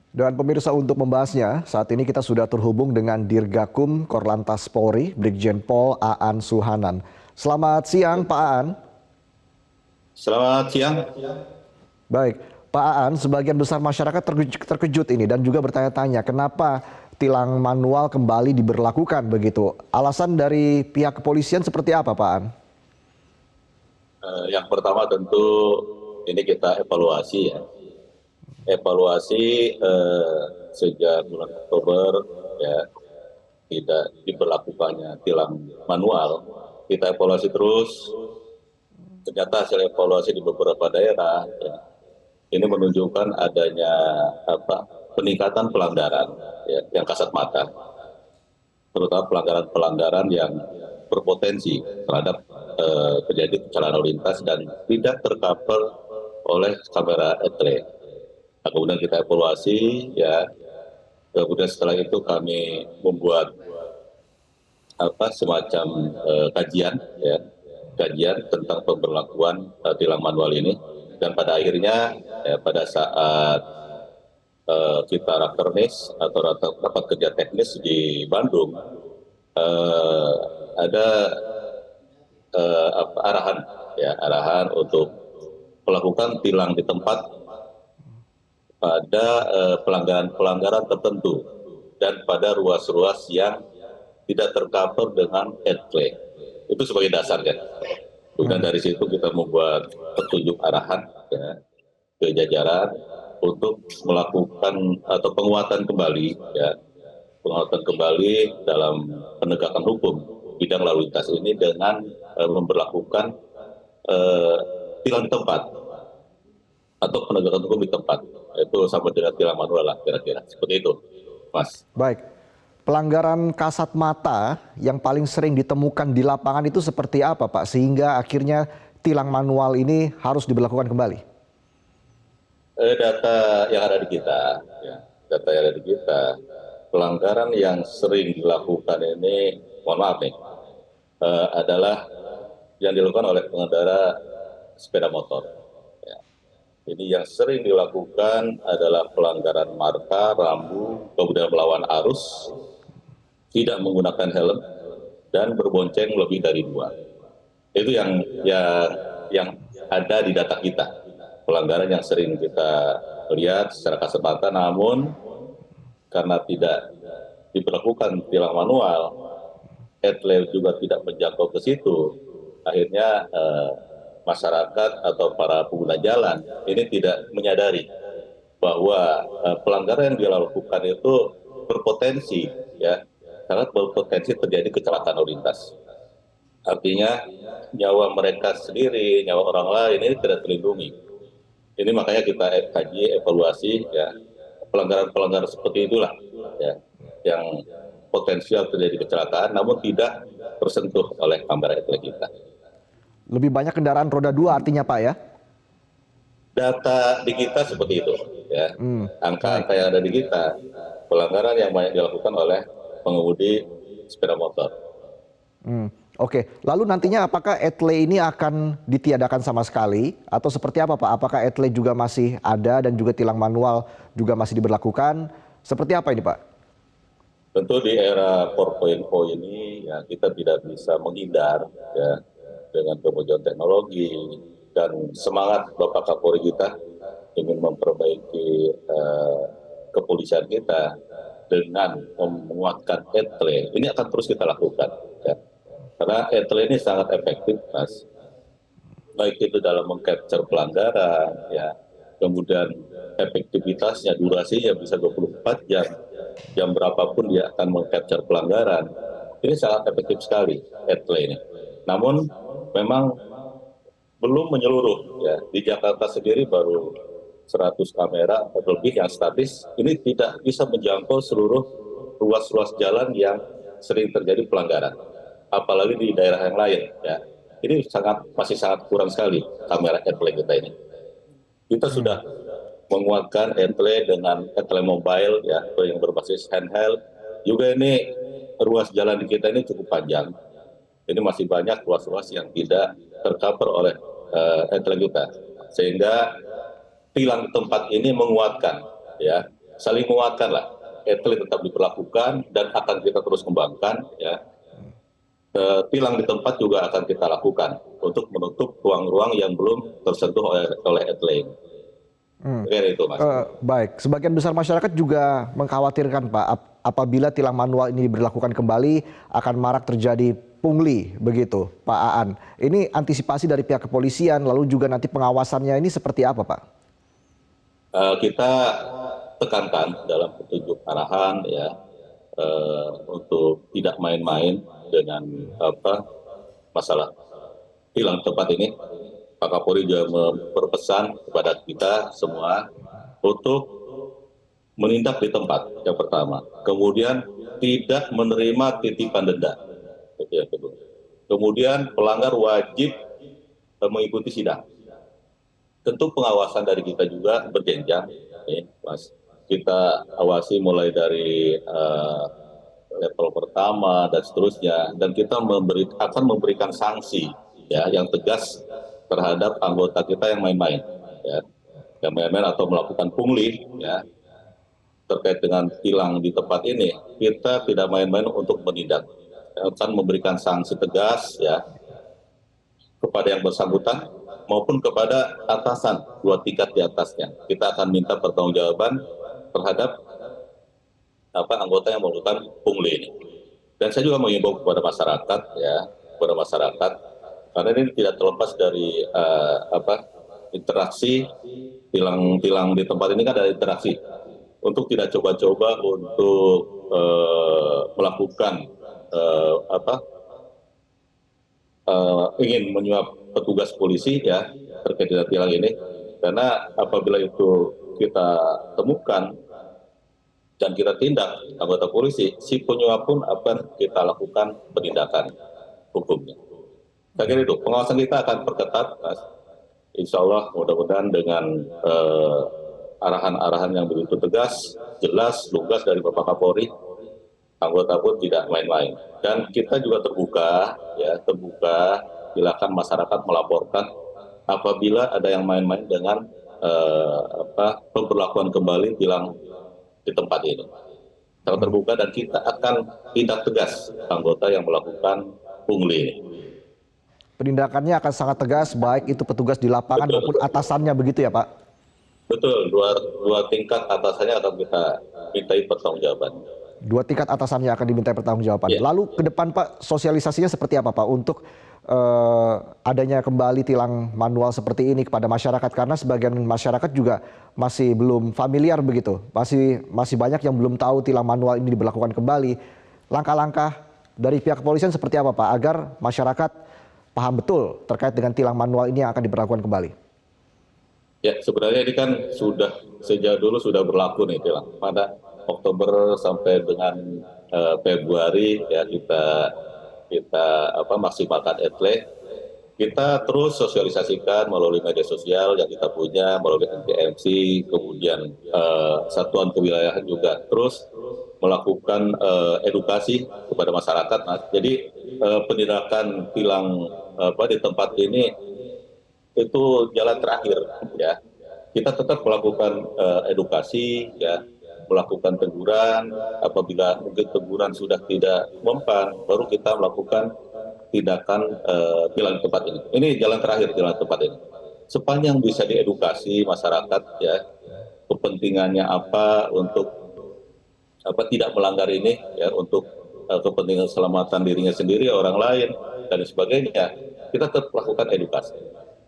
Dan pemirsa untuk membahasnya, saat ini kita sudah terhubung dengan Dirgakum Korlantas Polri, Brigjen Pol Aan Suhanan. Selamat siang Pak Aan. Selamat siang. Baik, Pak Aan, sebagian besar masyarakat terkejut ini dan juga bertanya-tanya kenapa tilang manual kembali diberlakukan begitu. Alasan dari pihak kepolisian seperti apa Pak Aan? Yang pertama tentu ini kita evaluasi ya. Evaluasi sejak bulan Oktober ya tidak diberlakukannya tilang manual. Kita evaluasi terus. Ternyata hasil evaluasi di beberapa daerah ya, ini menunjukkan adanya peningkatan pelanggaran ya, yang kasat mata, terutama pelanggaran-pelanggaran yang berpotensi terhadap terjadi kecelakaan lalu lintas dan tidak tercover oleh kamera etle. Nah, kemudian kita evaluasi ya, kemudian setelah itu kami membuat semacam kajian ya, kajian tentang pemberlakuan tilang manual ini, dan pada akhirnya ya, pada saat kita rakernis atau rapat kerja teknis di Bandung, ada arahan ya, arahan untuk melakukan tilang di tempat pada pelanggaran-pelanggaran tertentu dan pada ruas-ruas yang tidak tercover dengan etle. Itu sebagai dasar kan. Kemudian dari situ kita membuat petunjuk arahan ya, ke jajaran untuk melakukan atau penguatan kembali ya, penguatan kembali dalam penegakan hukum bidang lalu lintas ini dengan memberlakukan tilang di tempat atau penegakan hukum di tempat, itu sama dengan tilang manual lah kira-kira seperti itu, Mas. Baik, pelanggaran kasat mata yang paling sering ditemukan di lapangan itu seperti apa Pak? Sehingga akhirnya tilang manual ini harus diberlakukan kembali. Data yang ada di kita, ya, data yang ada di kita, pelanggaran yang sering dilakukan ini, mohon maaf nih, adalah yang dilakukan oleh pengendara sepeda motor. Ya. Ini yang sering dilakukan adalah pelanggaran marka, rambu, kemudian melawan arus, tidak menggunakan helm, dan berbonceng lebih dari 2. Itu yang ada di data kita. Pelanggaran yang sering kita lihat secara kasat mata, namun karena tidak diberlakukan tilang manual, etle juga tidak menjangkau ke situ, akhirnya masyarakat atau para pengguna jalan ini tidak menyadari bahwa pelanggaran yang dilakukan itu berpotensi ya, sangat berpotensi terjadi kecelakaan lalu lintas. Artinya nyawa mereka sendiri, nyawa orang lain ini tidak terlindungi. Ini makanya kita kaji, evaluasi ya, pelanggaran-pelanggaran seperti itulah ya, yang potensial terjadi kecelakaan namun tidak tersentuh oleh kamera etle kita. Lebih banyak kendaraan roda 2 artinya Pak ya? Data di kita seperti itu ya, angka-angka yang ada di kita, pelanggaran yang banyak dilakukan oleh pengemudi sepeda motor. Oke, lalu nantinya apakah etle ini akan ditiadakan sama sekali atau seperti apa Pak? Apakah etle juga masih ada dan juga tilang manual juga masih diberlakukan? Seperti apa ini Pak? Tentu di era 4.0 ini ya, kita tidak bisa menghindar ya, dengan kemajuan teknologi dan semangat Bapak Kapolri kita ingin memperbaiki kepolisian kita dengan menguatkan etle. Ini akan terus kita lakukan ya. Karena etle ini sangat efektif, Mas. Baik itu dalam mengcapture pelanggaran, ya, kemudian efektivitasnya, durasinya bisa 24 jam, jam berapapun dia akan mengcapture pelanggaran. Ini sangat efektif sekali etle ini. Namun memang belum menyeluruh, ya. Di Jakarta sendiri baru 100 kamera atau lebih yang statis. Ini tidak bisa menjangkau seluruh ruas-ruas jalan yang sering terjadi pelanggaran. Apalagi di daerah yang lain ya, ini masih sangat kurang sekali kamera etle kita ini. Kita sudah menguatkan etle dengan etle mobile ya, yang berbasis handheld. Juga ini ruas jalan di kita ini cukup panjang. Ini masih banyak ruas-ruas yang tidak tercover oleh etle kita, sehingga tilang tempat ini menguatkan ya saling menguatkan lah. Etle tetap diberlakukan dan akan kita terus kembangkan ya. Tilang di tempat juga akan kita lakukan untuk menutup ruang-ruang yang belum tersentuh oleh etle. Kira itu, Mas. Baik, sebagian besar masyarakat juga mengkhawatirkan Pak, apabila tilang manual ini diberlakukan kembali akan marak terjadi pungli begitu Pak Aan. Ini antisipasi dari pihak kepolisian lalu juga nanti pengawasannya ini seperti apa Pak? Kita tekankan dalam petunjuk arahan ya, untuk tidak main-main dengan masalah tilang tempat ini. Pak Kapolri juga berpesan kepada kita semua untuk menindak di tempat yang pertama, kemudian tidak menerima titipan denda, itu yang kedua. Kemudian pelanggar wajib mengikuti sidang. Tentu pengawasan dari kita juga berjenjang, Mas. Kita awasi mulai dari level pertama dan seterusnya, dan kita akan memberikan sanksi ya yang tegas terhadap anggota kita yang main-main, ya, yang main-main atau melakukan pungli, ya, terkait dengan tilang di tempat ini. Kita tidak main-main untuk menindak, akan memberikan sanksi tegas, ya, kepada yang bersangkutan maupun kepada atasan 2 tingkat di atasnya. Kita akan minta pertanggungjawaban terhadap anggota yang melakukan pungli ini. Dan saya juga mengimbau kepada masyarakat, ya, kepada masyarakat, karena ini tidak terlepas dari interaksi tilang di tempat ini kan ada interaksi. Untuk tidak coba-coba untuk melakukan ingin menyuap petugas polisi ya terkait dengan tilang ini, karena apabila itu kita temukan dan kita tindak anggota polisi, si penyuap pun akan kita lakukan penindakan hukumnya. Saya kira itu pengawasan kita akan perketat, Mas. Insya Allah mudah-mudahan dengan arahan-arahan yang begitu tegas, jelas, lugas dari Bapak Kapolri, anggota pun tidak main-main. Dan kita juga terbuka, silakan masyarakat melaporkan apabila ada yang main-main dengan pemberlakuan kembali tilang di tempat ini. Sangat terbuka dan kita akan tindak tegas anggota yang melakukan pungli ini. Penindakannya akan sangat tegas, baik itu petugas di lapangan maupun atasannya begitu ya Pak? Betul, dua tingkat atasannya akan kita mintai pertanggungjawaban. 2 tingkat atasannya akan dimintai pertanggungjawaban. Yeah. Lalu ke depan Pak, sosialisasinya seperti apa Pak untuk adanya kembali tilang manual seperti ini kepada masyarakat, karena sebagian masyarakat juga masih belum familiar begitu, masih banyak yang belum tahu tilang manual ini diberlakukan kembali. Langkah-langkah dari pihak kepolisian seperti apa Pak agar masyarakat paham betul terkait dengan tilang manual ini yang akan diberlakukan kembali? Ya, sebenarnya ini kan sudah sejak dulu sudah berlaku nih tilang. Pada Oktober sampai dengan Februari ya kita maksimalkan etle. Kita terus sosialisasikan melalui media sosial yang kita punya, melalui NTMC, kemudian satuan kewilayahan juga terus melakukan edukasi kepada masyarakat. Nah, jadi penindakan tilang di tempat ini itu jalan terakhir ya. Kita tetap melakukan edukasi ya, melakukan teguran. Apabila mungkin teguran sudah tidak mempan, baru kita melakukan tindakan tilang tempat ini. Ini jalan terakhir tilang tempat ini. Sepanjang bisa diedukasi masyarakat ya, kepentingannya apa untuk tidak melanggar ini ya, untuk kepentingan keselamatan dirinya sendiri, orang lain dan sebagainya, kita tetap lakukan edukasi.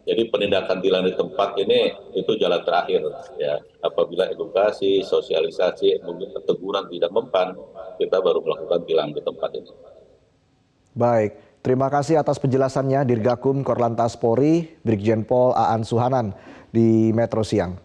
Jadi penindakan tilang di tempat ini itu jalan terakhir ya. Apabila edukasi, sosialisasi, mungkin teguran tidak mempan, kita baru melakukan tilang di tempat ini. Baik, terima kasih atas penjelasannya Dirgakum Korlantas Polri, Brigjen Pol Aan Suhanan di Metro Siang.